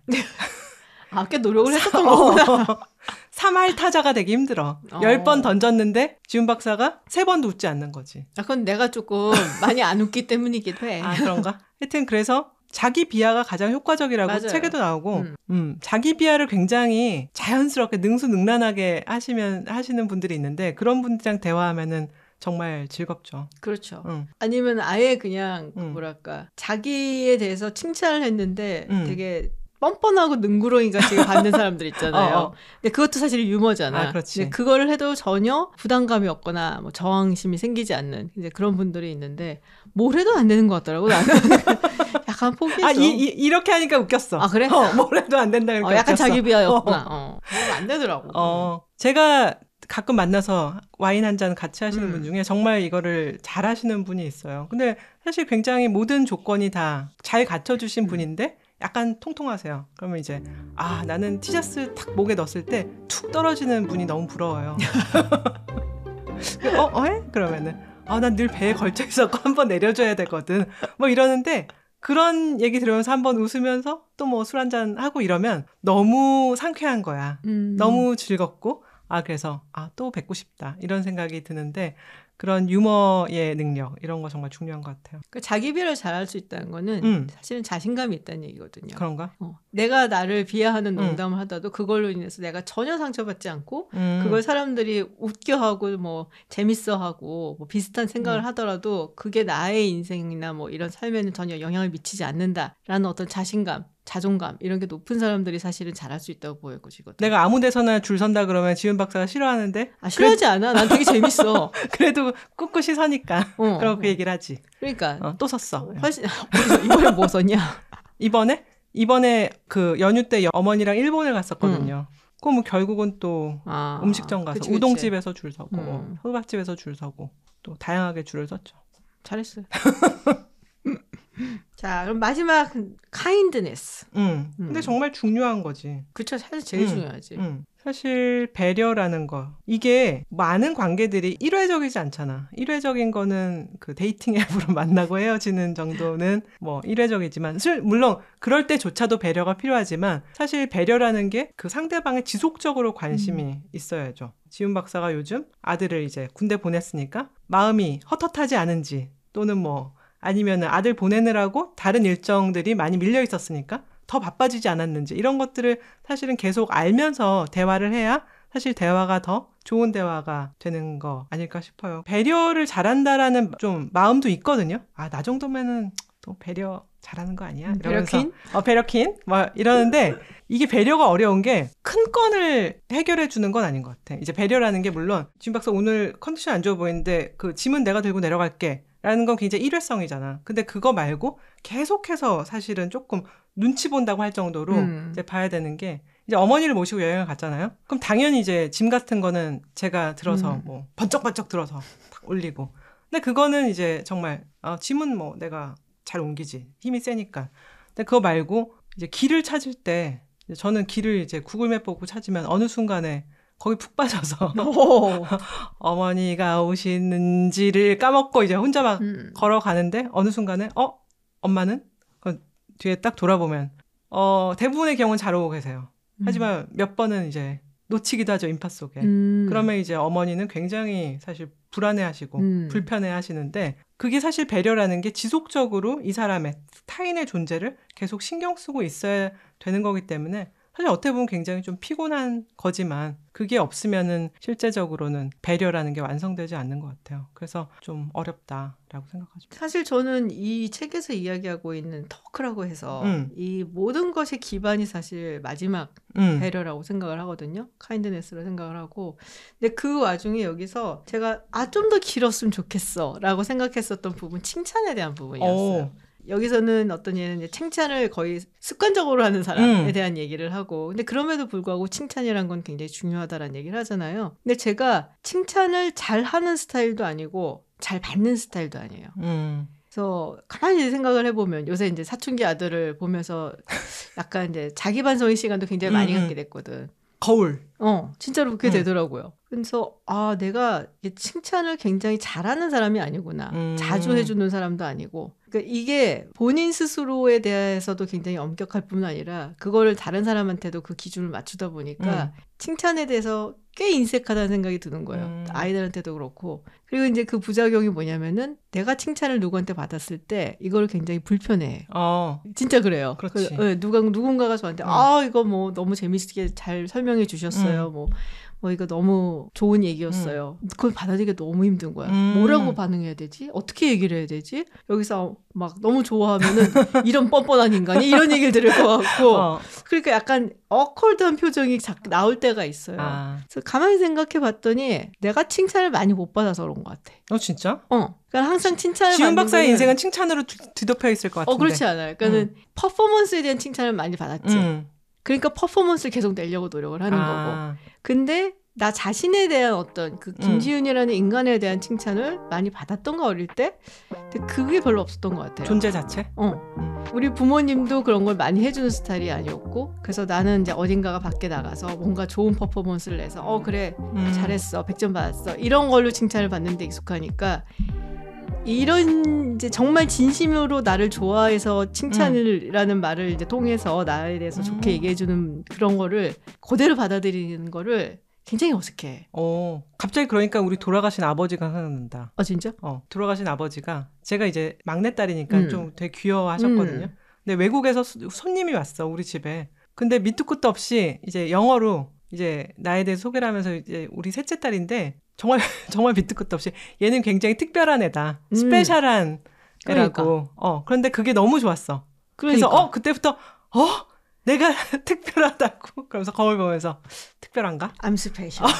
꽤 노력을 했었던 거구나. 3할 타자가 되기 힘들어. 10번 던졌는데 지훈 박사가 3번도 웃지 않는 거지. 그건 내가 조금 많이 안 웃기 때문이기도 해. 그런가? 하여튼 그래서 자기 비하가 가장 효과적이라고 맞아요. 책에도 나오고, 자기 비하를 굉장히 자연스럽게 능수능란하게 하시는 분들이 있는데, 그런 분들이랑 대화하면은 정말 즐겁죠. 그렇죠. 아니면 아예 그냥 뭐랄까 자기에 대해서 칭찬을 했는데 되게 뻔뻔하고 능구렁이 같이 받는 사람들 있잖아요. 근데 그것도 사실 유머잖아. 아, 그렇지. 근데 그거를 해도 전혀 부담감이 없거나 뭐 저항심이 생기지 않는 이제 그런 분들이 있는데 뭘 해도 안 되는 것 같더라고 나는. 약간 포기했어. 아, 이렇게 하니까 웃겼어. 아, 그래? 뭘 해도 안 된다 그러니까 약간 웃겼어. 자기 비하였구나. 안 되더라고. 제가 가끔 만나서 와인 한 잔 같이 하시는 분 중에 정말 이거를 잘 하시는 분이 있어요. 근데 사실 굉장히 모든 조건이 다 잘 갖춰주신 분인데 약간 통통하세요. 그러면 이제 나는 티셔츠 탁 목에 넣었을 때 툭 떨어지는 분이 너무 부러워요. 그러면은 난 늘 배에 걸쳐 있었고 한번 내려줘야 되거든. 뭐 이러는데 그런 얘기 들으면서 한번 웃으면서 또 뭐 술 한잔 하고 이러면 너무 상쾌한 거야. 너무 즐겁고 그래서 또 뵙고 싶다 이런 생각이 드는데 그런 유머의 능력 이런 거 정말 중요한 것 같아요. 그 자기 비하를 잘할 수 있다는 거는 사실은 자신감이 있다는 얘기거든요. 그런가? 내가 나를 비하하는 농담을 하다도 그걸로 인해서 내가 전혀 상처받지 않고 그걸 사람들이 웃겨하고 뭐 재밌어하고 뭐 비슷한 생각을 하더라도 그게 나의 인생이나 뭐 이런 삶에는 전혀 영향을 미치지 않는다라는 어떤 자신감, 자존감 이런 게 높은 사람들이 사실은 잘할 수 있다고 보여지거든요. 내가 아무 데서나 줄 선다 그러면 지은 박사가 싫어하는데 싫어하지 않아. 난 되게 재밌어. 그래도 꿋꿋이 서니까 그렇게 얘기를 하지. 그러니까 또 섰어. 훨씬 이번에 뭐 썼냐? 이번에 그 연휴 때 어머니랑 일본을 갔었거든요. 그럼 뭐 결국은 또 음식점 가서 그치. 우동집에서 줄 서고 호박집에서 줄 서고 또 다양하게 줄을 섰죠. 잘했어요. 자, 그럼 마지막 kindness. 근데 정말 중요한 거지. 그쵸, 사실 제일 중요하지. 사실 배려라는 거 이게 많은 관계들이 일회적이지 않잖아. 일회적인 거는 그 데이팅 앱으로 만나고 헤어지는 정도는 뭐 일회적이지만 물론 그럴 때조차도 배려가 필요하지만 사실 배려라는 게 그 상대방의 지속적으로 관심이 있어야죠. 지훈 박사가 요즘 아들을 이제 군대 보냈으니까 마음이 헛헛하지 않은지 또는 뭐 아니면은 아들 보내느라고 다른 일정들이 많이 밀려 있었으니까 더 바빠지지 않았는지 이런 것들을 사실은 계속 알면서 대화를 해야 사실 대화가 더 좋은 대화가 되는 거 아닐까 싶어요. 배려를 잘한다라는 좀 마음도 있거든요. 나 정도면은 또 배려 잘하는 거 아니야? 이러면서 배려킨? 뭐 이러는데 이게 배려가 어려운 게 큰 건을 해결해 주는 건 아닌 것 같아. 이제 배려라는 게 물론 지훈 박사 오늘 컨디션 안 좋아 보이는데 그 짐은 내가 들고 내려갈게 라는 건 굉장히 일회성이잖아. 근데 그거 말고 계속해서 사실은 조금 눈치 본다고 할 정도로 이제 봐야 되는 게 이제 어머니를 모시고 여행을 갔잖아요. 그럼 당연히 이제 짐 같은 거는 제가 들어서 뭐 번쩍번쩍 들어서 탁 올리고. 근데 그거는 이제 정말 짐은 뭐 내가 잘 옮기지. 힘이 세니까. 근데 그거 말고 이제 길을 찾을 때 저는 길을 이제 구글맵 보고 찾으면 어느 순간에 거기 푹 빠져서 어머니가 오시는지를 까먹고 이제 혼자 막 걸어가는데 어느 순간에 엄마는? 뒤에 딱 돌아보면 대부분의 경우는 잘 오고 계세요. 하지만 몇 번은 이제 놓치기도 하죠. 인파 속에. 그러면 이제 어머니는 굉장히 사실 불안해하시고 불편해하시는데 그게 사실 배려라는 게 지속적으로 이 사람의 타인의 존재를 계속 신경 쓰고 있어야 되는 거기 때문에 사실 어떻게 보면 굉장히 좀 피곤한 거지만 그게 없으면은 실제적으로는 배려라는 게 완성되지 않는 것 같아요. 그래서 좀 어렵다라고 생각하죠. 사실 저는 이 책에서 이야기하고 있는 토크라고 해서 이 모든 것의 기반이 사실 마지막 배려라고 생각을 하거든요. 카인드네스로 생각을 하고. 근데 그 와중에 여기서 제가 좀 더 길었으면 좋겠어 라고 생각했었던 부분, 칭찬에 대한 부분이었어요. 여기서는 어떤 얘는 이제 칭찬을 거의 습관적으로 하는 사람에 대한 얘기를 하고 근데 그럼에도 불구하고 칭찬이란 건 굉장히 중요하다라는 얘기를 하잖아요. 근데 제가 칭찬을 잘 하는 스타일도 아니고 잘 받는 스타일도 아니에요. 그래서 가만히 생각을 해보면 요새 이제 사춘기 아들을 보면서 약간 이제 자기 반성의 시간도 굉장히 많이 갖게 됐거든. 거울. 진짜로 그렇게 되더라고요. 그래서 내가 칭찬을 굉장히 잘하는 사람이 아니구나. 자주 해주는 사람도 아니고. 그러니까 이게 본인 스스로에 대해서도 굉장히 엄격할 뿐 아니라 그거를 다른 사람한테도 그 기준을 맞추다 보니까 칭찬에 대해서 꽤 인색하다는 생각이 드는 거예요. 아이들한테도 그렇고. 그리고 이제 그 부작용이 뭐냐면은 내가 칭찬을 누구한테 받았을 때 이걸 굉장히 불편해해. 진짜 그래요. 그렇지. 누군가가 저한테 이거 뭐 너무 재밌게 잘 설명해 주셨어요. 뭐 이거 너무 좋은 얘기였어요. 그걸 받아들이기가 너무 힘든 거야. 뭐라고 반응해야 되지? 어떻게 얘기를 해야 되지? 여기서 막 너무 좋아하면은 이런 뻔뻔한 인간이 이런 얘기를 들을 것 같고 그러니까 약간 어컬드한 표정이 자꾸 나올 때가 있어요. 그래서 가만히 생각해 봤더니 내가 칭찬을 많이 못 받아서 그런 것 같아. 진짜? 그러니까 항상 칭찬을 지훈 받는 박사의 거는 인생은 칭찬으로 뒤덮여 있을 것 같은데. 그렇지 않아요. 그러니까는 퍼포먼스에 대한 칭찬을 많이 받았지. 그러니까 퍼포먼스를 계속 내려고 노력을 하는 거고. 근데 나 자신에 대한 어떤 그 김지윤이라는 인간에 대한 칭찬을 많이 받았던 거 어릴 때. 근데 그게 별로 없었던 것 같아요. 존재 자체? 우리 부모님도 그런 걸 많이 해주는 스타일이 아니었고 그래서 나는 이제 어딘가가 밖에 나가서 뭔가 좋은 퍼포먼스를 내서 그래 잘했어 100점 받았어 이런 걸로 칭찬을 받는데 익숙하니까 이런 이제 정말 진심으로 나를 좋아해서 칭찬이라는 말을 이제 통해서 나에 대해서 좋게 얘기해주는 그런 거를 그대로 받아들이는 거를 굉장히 어색해. 갑자기 그러니까 우리 돌아가신 아버지가 생각난다. 진짜? 돌아가신 아버지가 제가 이제 막내딸이니까 좀 되게 귀여워하셨거든요. 근데 외국에서 손님이 왔어 우리 집에. 근데 밑도 끝도 없이 이제 영어로 이제 나에 대해 소개를 하면서 이제 우리 셋째 딸인데 정말 정말 밑도 끝도 없이 얘는 굉장히 특별한 애다. 스페셜한 애라고. 그런데 그게 너무 좋았어. 그래서 그때부터 내가 특별하다고 그러면서 거울 보면서 특별한가? I'm special.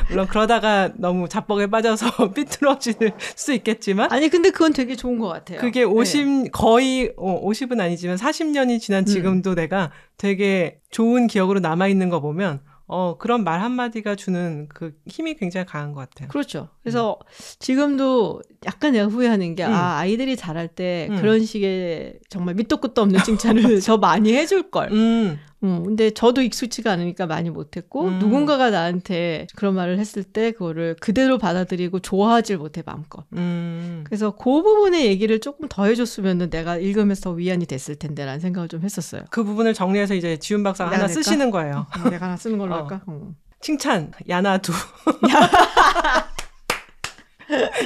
물론 그러다가 너무 자뻑에 빠져서 삐뚤어질 수 있겠지만 아니 근데 그건 되게 좋은 것 같아요. 그게 50 거의 50은 아니지만 40년이 지난 지금도 내가 되게 좋은 기억으로 남아있는 거 보면 그런 말 한마디가 주는 그 힘이 굉장히 강한 것 같아요. 그렇죠. 그래서 지금도 약간 내가 후회하는 게 아이들이 자랄 때 그런 식의 정말 밑도 끝도 없는 칭찬을 더 많이 해줄 걸. 근데 저도 익숙치가 않으니까 많이 못했고 누군가가 나한테 그런 말을 했을 때 그거를 그대로 받아들이고 좋아하질 못해 마음껏. 그래서 그 부분의 얘기를 조금 더 해줬으면 내가 읽으면서 더 위안이 됐을 텐데라는 생각을 좀 했었어요. 그 부분을 정리해서 이제 지훈 박사가 하나 낼까? 쓰시는 거예요. 내가 하나 쓰는 걸로 할까? 칭찬 야나두.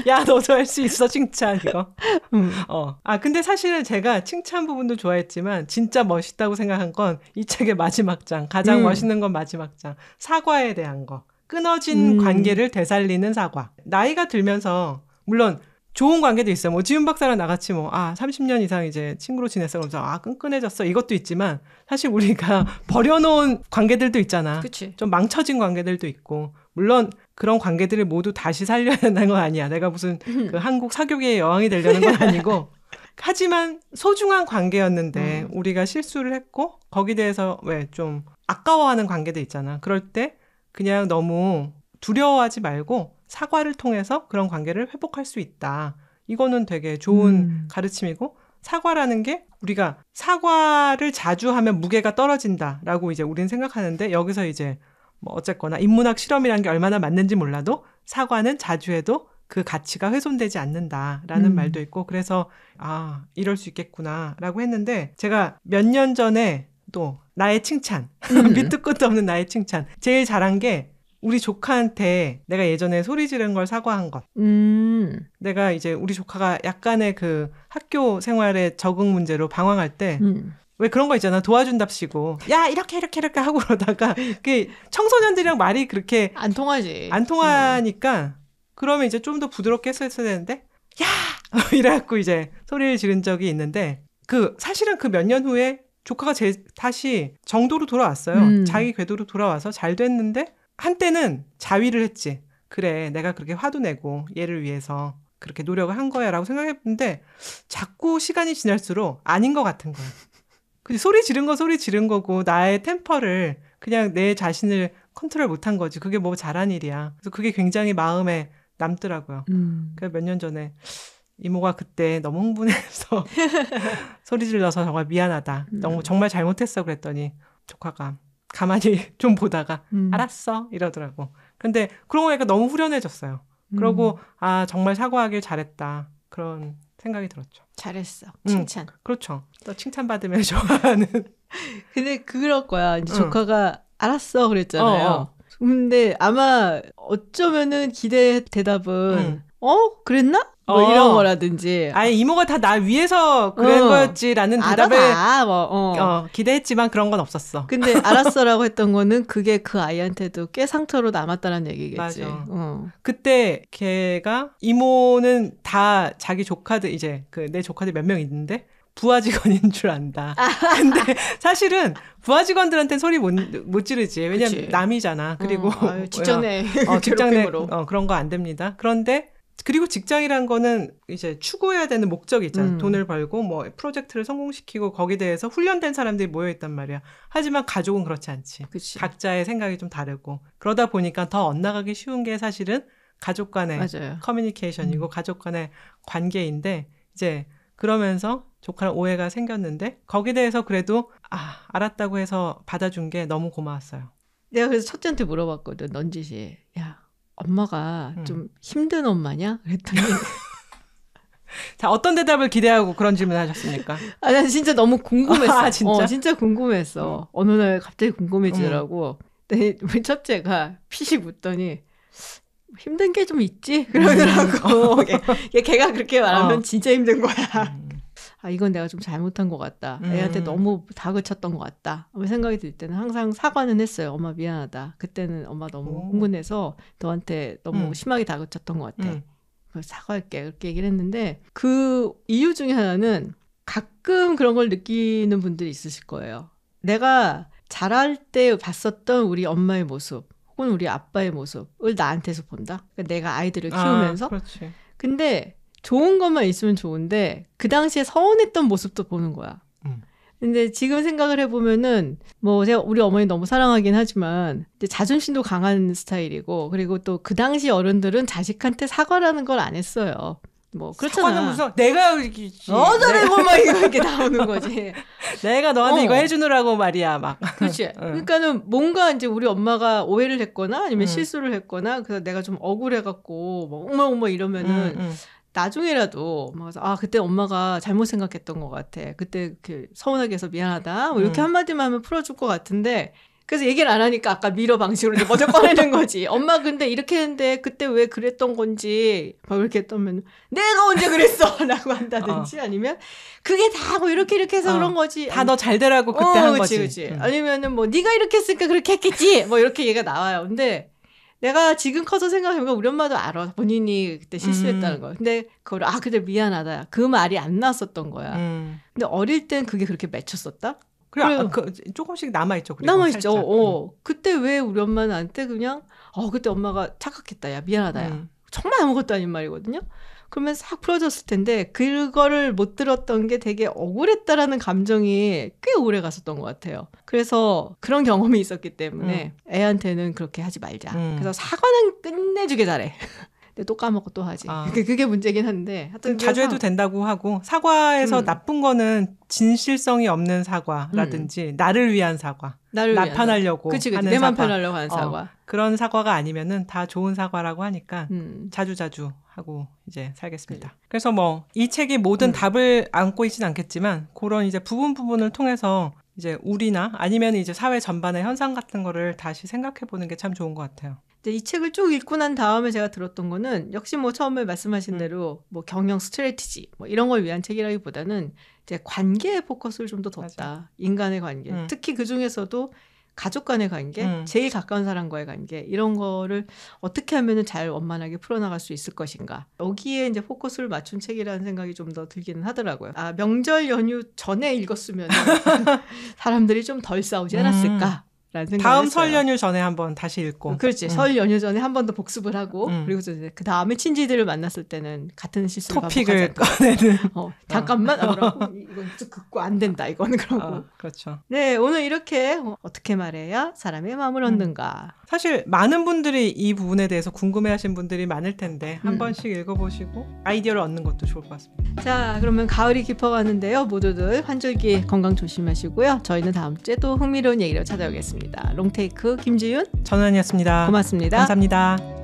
야 너도 할 수 있어 칭찬 이거. 근데 사실은 제가 칭찬 부분도 좋아했지만 진짜 멋있다고 생각한 건 이 책의 마지막 장 가장 멋있는 건 마지막 장 사과에 대한 거. 끊어진 관계를 되살리는 사과. 나이가 들면서 물론 좋은 관계도 있어요. 뭐 지훈 박사랑 나같이 30년 이상 이제 친구로 지냈어. 그러면서 끈끈해졌어. 이것도 있지만 사실 우리가 버려놓은 관계들도 있잖아. 그치. 좀 망쳐진 관계들도 있고. 물론 그런 관계들을 모두 다시 살려야 한다는 건 아니야. 내가 무슨 그 한국 사교계의 여왕이 되려는 건 아니고. 하지만 소중한 관계였는데 우리가 실수를 했고 거기에 대해서 왜 좀 아까워하는 관계도 있잖아. 그럴 때 그냥 너무 두려워하지 말고 사과를 통해서 그런 관계를 회복할 수 있다. 이거는 되게 좋은 가르침이고 사과라는 게 우리가 사과를 자주 하면 무게가 떨어진다라고 이제 우리는 생각하는데 여기서 이제 뭐 어쨌거나 인문학 실험이라는 게 얼마나 맞는지 몰라도 사과는 자주 해도 그 가치가 훼손되지 않는다라는 말도 있고 그래서 이럴 수 있겠구나라고 했는데 제가 몇 년 전에 또 나의 칭찬 밑도 끝도 없는 나의 칭찬 제일 잘한 게 우리 조카한테 내가 예전에 소리 지른 걸 사과한 것. 내가 이제 우리 조카가 약간의 그 학교 생활의 적응 문제로 방황할 때 왜 그런 거 있잖아. 도와준답시고 야 이렇게 하고 그러다가 그 청소년들이랑 말이 그렇게 안 통하지. 안 통하니까 그러면 이제 좀 더 부드럽게 했어야 되는데 야 이래갖고 이제 소리를 지른 적이 있는데 그 사실은 그 몇 년 후에 조카가 다시 정도로 돌아왔어요. 자기 궤도로 돌아와서 잘 됐는데 한때는 자위를 했지. 그래 내가 그렇게 화도 내고 얘를 위해서 그렇게 노력을 한 거야 라고 생각했는데 자꾸 시간이 지날수록 아닌 것 같은 거야. 소리 지른 거 소리 지른 거고 나의 템퍼를 그냥 내 자신을 컨트롤 못한 거지. 그게 뭐 잘한 일이야. 그래서 그게 굉장히 마음에 남더라고요. 그래서 몇 년 전에 이모가 그때 너무 흥분해서 소리 질러서 정말 미안하다. 너무 정말 잘못했어 그랬더니 조카가 가만히 좀 보다가 알았어 이러더라고. 근데 그러고 보니까 너무 후련해졌어요. 그러고 아 정말 사과하길 잘했다 그런 생각이 들었죠. 잘했어. 칭찬. 그렇죠. 또 칭찬받으면 좋아하는. 근데 그럴 거야. 이제 조카가 알았어 그랬잖아요. 근데 아마 어쩌면은 기대 대답은 그랬나? 뭐 이런 거라든지. 아예 이모가 다 나 위해서 그런 거였지라는 대답을 기대했지만 그런 건 없었어. 근데 알았어라고 했던 거는 그게 그 아이한테도 꽤 상처로 남았다는 얘기겠지. 맞아. 그때 걔가 이모는 다 자기 조카들 이제 그 내 조카들 몇 명 있는데 부하 직원인 줄 안다. 근데 사실은 부하 직원들한테는 소리 못 지르지. 왜냐면 그치. 남이잖아. 그리고 직장 내 직장 내 그런 거 안 됩니다. 그런데 그리고 직장이란 거는 이제 추구해야 되는 목적이 있잖아. 돈을 벌고 뭐 프로젝트를 성공시키고 거기에 대해서 훈련된 사람들이 모여있단 말이야. 하지만 가족은 그렇지 않지. 그치. 각자의 생각이 좀 다르고 그러다 보니까 더 엇나가기 쉬운 게 사실은 가족 간의 맞아요. 커뮤니케이션이고 가족 간의 관계인데 이제 그러면서 조카랑 오해가 생겼는데 거기에 대해서 그래도 알았다고 해서 받아준 게 너무 고마웠어요. 내가 그래서 첫째한테 물어봤거든. 넌지시 야 엄마가 좀 힘든 엄마냐? 그랬더니 자 어떤 대답을 기대하고 그런 질문을 하셨습니까? 난 진짜 너무 궁금했어. 진짜? 진짜 궁금했어. 어느 날 갑자기 궁금해지더라고. 근데 우리 첫째가 피식 웃더니 힘든 게 좀 있지? 그러더라고. 걔가 그렇게 말하면 진짜 힘든 거야. 이건 내가 좀 잘못한 것 같다. 애한테 너무 다그쳤던 것 같다. 생각이 들 때는 항상 사과는 했어요. 엄마 미안하다. 그때는 엄마 너무 흥분해서 너한테 너무 심하게 다그쳤던 것 같아. 사과할게. 그렇게 얘기를 했는데 그 이유 중에 하나는 가끔 그런 걸 느끼는 분들이 있으실 거예요. 내가 자랄 때 봤었던 우리 엄마의 모습 혹은 우리 아빠의 모습을 나한테서 본다. 그러니까 내가 아이들을 키우면서. 그렇지. 근데 좋은 것만 있으면 좋은데 그 당시에 서운했던 모습도 보는 거야. 근데 지금 생각을 해보면은 뭐 제가 우리 어머니 너무 사랑하긴 하지만 이제 자존심도 강한 스타일이고 그리고 또 그 당시 어른들은 자식한테 사과라는 걸 안 했어요. 뭐 그렇잖아. 사과는 무슨 내가 어쩌라고 막 이렇게 나오는 거지. 내가 너한테 이거 해주느라고 말이야 막. 그렇지. 그러니까는 뭔가 이제 우리 엄마가 오해를 했거나 아니면 실수를 했거나 그래서 내가 좀 억울해갖고 뭐 어머 이러면은. 나중에라도 그때 엄마가 잘못 생각했던 것 같아. 그때 이렇게 서운하게 해서 미안하다. 뭐 이렇게 한마디만 하면 풀어줄 것 같은데 그래서 얘기를 안 하니까 아까 미러 방식으로 이제 먼저 꺼내는 거지. 엄마 근데 이렇게 했는데 그때 왜 그랬던 건지 막 이렇게 했다면 내가 언제 그랬어? 라고 한다든지 아니면 그게 다 뭐 이렇게 해서 그런 거지. 다 너 잘 되라고 그때 한 거지. 그치. 아니면은 뭐 네가 이렇게 했으니까 그렇게 했겠지. 뭐 이렇게 얘기가 나와요. 근데 내가 지금 커서 생각해보면 우리 엄마도 알아. 본인이 그때 실수했다는 거. 근데 그걸 그때 미안하다. 그 말이 안 나왔었던 거야. 근데 어릴 땐 그게 그렇게 맺혔었다? 그래, 조금씩 남아있죠. 남아있죠. 그때 왜 우리 엄마는 나한테 그냥 그때 엄마가 착각했다. 야 미안하다. 야. 정말 아무것도 아닌 말이거든요. 그러면 싹 풀어졌을 텐데 그거를 못 들었던 게 되게 억울했다라는 감정이 꽤 오래 갔었던 것 같아요. 그래서 그런 경험이 있었기 때문에 애한테는 그렇게 하지 말자. 그래서 사과는 끝내주게 잘해. 근데 또 까먹고 또 하지. 그게 문제긴 한데 하여튼 자주 해도 된다고 하고 사과에서 나쁜 거는 진실성이 없는 사과라든지 나를 위한 사과. 나 편하려고 하는 내만 편하려고 하는 사과. 그런 사과가 아니면은 다 좋은 사과라고 하니까 자주 하고 이제 살겠습니다. 그래서 뭐 이 책이 모든 답을 안고 있진 않겠지만 그런 이제 부분을 통해서 이제 우리나 아니면 이제 사회 전반의 현상 같은 거를 다시 생각해 보는 게 참 좋은 것 같아요. 이 책을 쭉 읽고 난 다음에 제가 들었던 거는 역시 뭐 처음에 말씀하신 대로 뭐 경영 스트래티지 뭐 이런 걸 위한 책이라기보다는 이제 관계에 포커스를 좀 더 뒀다. 맞아. 인간의 관계. 특히 그 중에서도 가족 간의 관계, 제일 가까운 사람과의 관계 이런 거를 어떻게 하면은 잘 원만하게 풀어나갈 수 있을 것인가. 여기에 이제 포커스를 맞춘 책이라는 생각이 좀 더 들기는 하더라고요. 명절 연휴 전에 읽었으면 사람들이 좀 덜 싸우지 않았을까. 다음 설 연휴 전에 한번 다시 읽고. 그렇지. 설 연휴 전에 한 번 더 복습을 하고 그리고 그 다음에 친지들을 만났을 때는 같은 실수를 토픽을 꺼내는. 잠깐만. 이건 긋고 안 된다. 이거는 그러고. 그렇죠. 네, 오늘 이렇게 어떻게 말해야 사람의 마음을 얻는가. 사실 많은 분들이 이 부분에 대해서 궁금해하신 분들이 많을 텐데 한 번씩 읽어보시고 아이디어를 얻는 것도 좋을 것 같습니다. 자, 그러면 가을이 깊어가는데요. 모두들 환절기 건강 조심하시고요. 저희는 다음 주에 또 흥미로운 얘기로 찾아오겠습니다. 롱테이크 김지윤 전원이었습니다. 고맙습니다. 감사합니다.